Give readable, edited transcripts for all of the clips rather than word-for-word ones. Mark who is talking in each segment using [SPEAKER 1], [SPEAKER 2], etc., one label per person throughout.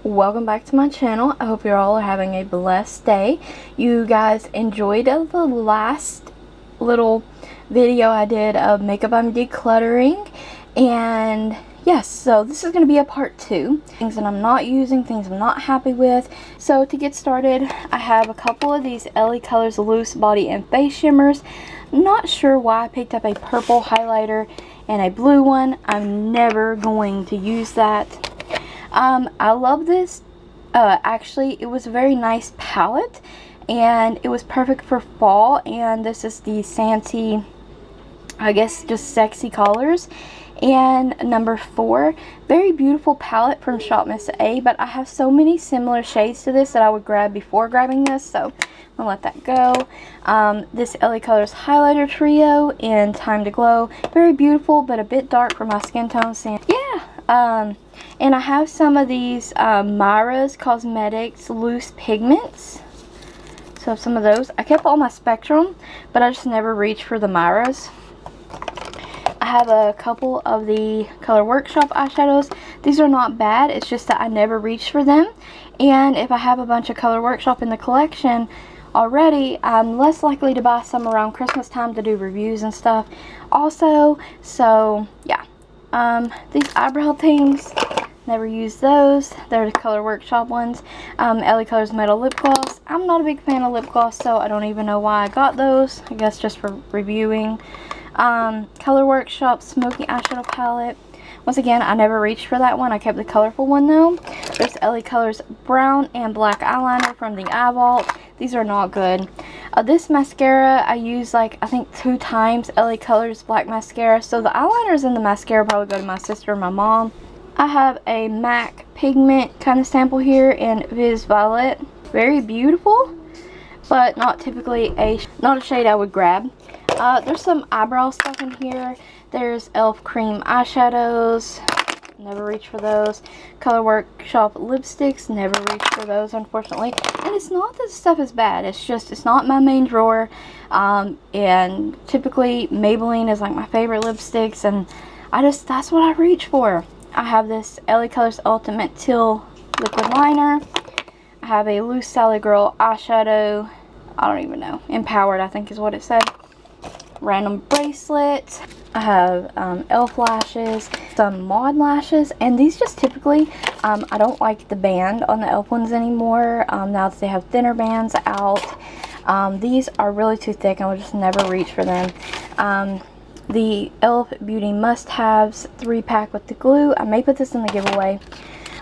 [SPEAKER 1] Welcome back to my channel. I hope you're all having a blessed day. You guys enjoyed the last little video I did of makeup I'm decluttering, and yes, so this is going to be a part 2. Things that I'm not using, things I'm not happy with. So to get started, I have a couple of these LA Colors loose body and face shimmers. Not sure why I picked up a purple highlighter and a blue one. I'm never going to use that. I love this. Actually, it was a very nice palette, and it was perfect for fall. And this is the Santy, I guess, just sexy colors. And number 4, very beautiful palette from Shop Miss A, but I have so many similar shades to this that I would grab before grabbing this, so I'm gonna let that go. This LA Colors highlighter trio in Time to Glow, very beautiful but a bit dark for my skin tone. So yeah, and I have some of these Myra's Cosmetics loose pigments. So I have some of those. I kept all my Spectrum, but I just never reached for the Myra's. I have a couple of the Color Workshop eyeshadows. These are not bad, it's just that I never reached for them. And if I have a bunch of Color Workshop in the collection already, I'm less likely to buy some around Christmas time to do reviews and stuff also. So yeah, these eyebrow things, never use those. They're the Color Workshop ones. LA Colors Metal Lip Gloss. I'm not a big fan of lip gloss, so I don't even know why I got those. I guess just for reviewing. Color Workshop Smoky Eyeshadow Palette. Once again, I never reached for that one. I kept the colorful one though. There's LA Colors Brown and Black Eyeliner from the Eye Vault. These are not good. This mascara I use like I think 2 times. LA Colors Black Mascara. So the eyeliners and the mascara probably go to my sister and my mom. I have a MAC pigment kind of sample here in Viz Violet. Very beautiful, but not typically not a shade I would grab. There's some eyebrow stuff in here. There's e.l.f. cream eyeshadows. Never reach for those. Color Workshop lipsticks. Never reach for those, unfortunately. And it's not that the stuff is bad. It's just, it's not my main drawer. And typically Maybelline is like my favorite lipsticks. And that's what I reach for. I have this LA Colors Ultimate Teal liquid liner. I have a loose Sally Girl eyeshadow. I don't even know. Empowered, I think is what it said. Random bracelet. I have e.l.f. lashes, some Mod lashes, and these just typically, I don't like the band on the e.l.f. ones anymore, now that they have thinner bands out. These are really too thick, I would just never reach for them. The e.l.f. Beauty Must-Haves 3-pack with the glue, I may put this in the giveaway.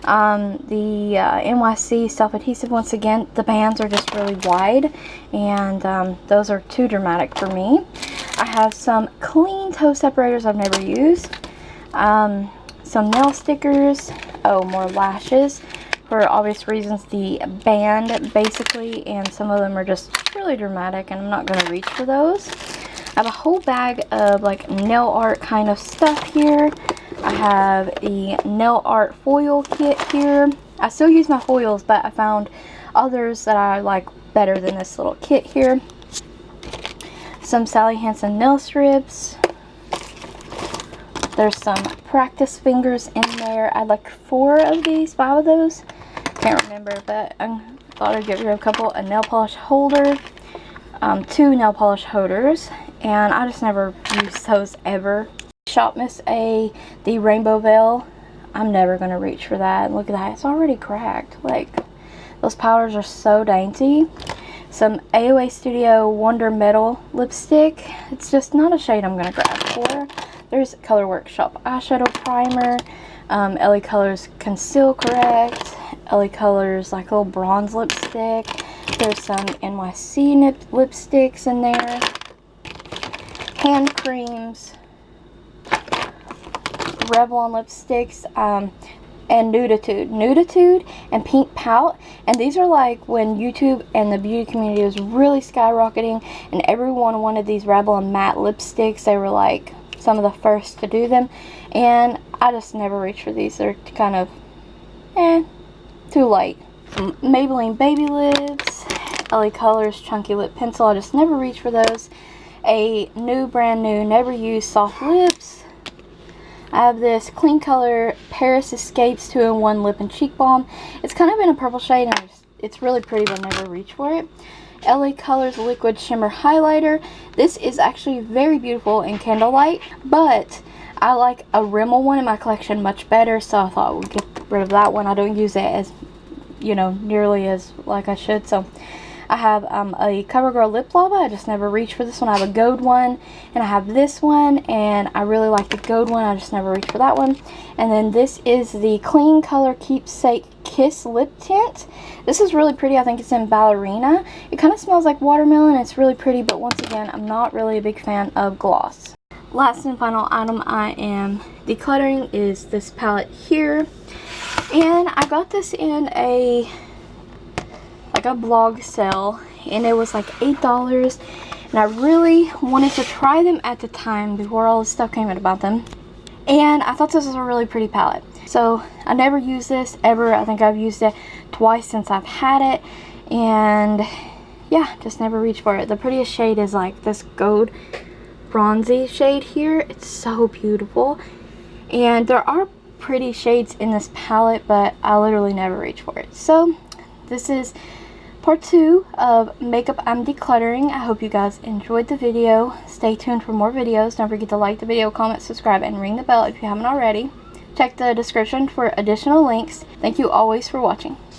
[SPEAKER 1] The NYC self-adhesive, once again, the bands are just really wide, and those are too dramatic for me. I have some clean toe separators I've never used, some nail stickers, more lashes, for obvious reasons, the band basically, and some of them are just really dramatic and I'm not going to reach for those. I have a whole bag of like nail art kind of stuff here. I have a nail art foil kit here. I still use my foils, but I found others that I like better than this little kit here. Some Sally Hansen nail strips. There's some practice fingers in there. I had like 4 of these, 5 of those. Can't remember, but I thought I'd get rid of a couple. A nail polish holder. 2 nail polish holders. And I just never use those ever. Shop Miss A, the Rainbow Veil. I'm never going to reach for that. Look at that. It's already cracked. Like, those powders are so dainty. Some AOA Studio Wonder Metal lipstick. It's just not a shade I'm going to grab for. There's Color Workshop eyeshadow primer. LA Colors Conceal Correct. LA Colors like little bronze lipstick. There's some NYC lipsticks in there. Hand creams. Revlon lipsticks, and Nuditude and Pink Pout, and these are like when YouTube and the beauty community was really skyrocketing and everyone wanted these Revlon matte lipsticks. They were like some of the first to do them, and I just never reached for these. They're kind of too light. Maybelline Baby Lips, LA Colors Chunky Lip Pencil. I just never reached for those. A brand new never used soft lips. I have this Clean Color Paris Escapes 2-in-1 Lip and Cheek Balm. It's kind of in a purple shade, and it's really pretty, but I never reach for it. LA Colors Liquid Shimmer Highlighter. This is actually very beautiful in candlelight, but I like a Rimmel one in my collection much better, so I thought we'd get rid of that one. I don't use it as, you know, nearly as like I should. So I have a CoverGirl lip lava. I just never reach for this one. I have a gold one, and I have this one, and I really like the gold one. I just never reach for that one. And then this is the Clean Color Keepsake Kiss Lip Tint. This is really pretty. I think it's in Ballerina. It kind of smells like watermelon. It's really pretty, but once again, I'm not really a big fan of gloss. Last and final item I am decluttering is this palette here. And I got this in a blog sale, and it was like $8, and I really wanted to try them at the time before all this stuff came out about them, and I thought this was a really pretty palette. So I never used this ever. I think I've used it twice since I've had it, and yeah, just never reached for it. The prettiest shade is like this gold bronzy shade here. It's so beautiful, and there are pretty shades in this palette, but I literally never reach for it. So this is part 2 of Makeup I'm Decluttering. I hope you guys enjoyed the video. Stay tuned for more videos. Don't forget to like the video, comment, subscribe, and ring the bell if you haven't already. Check the description for additional links. Thank you always for watching.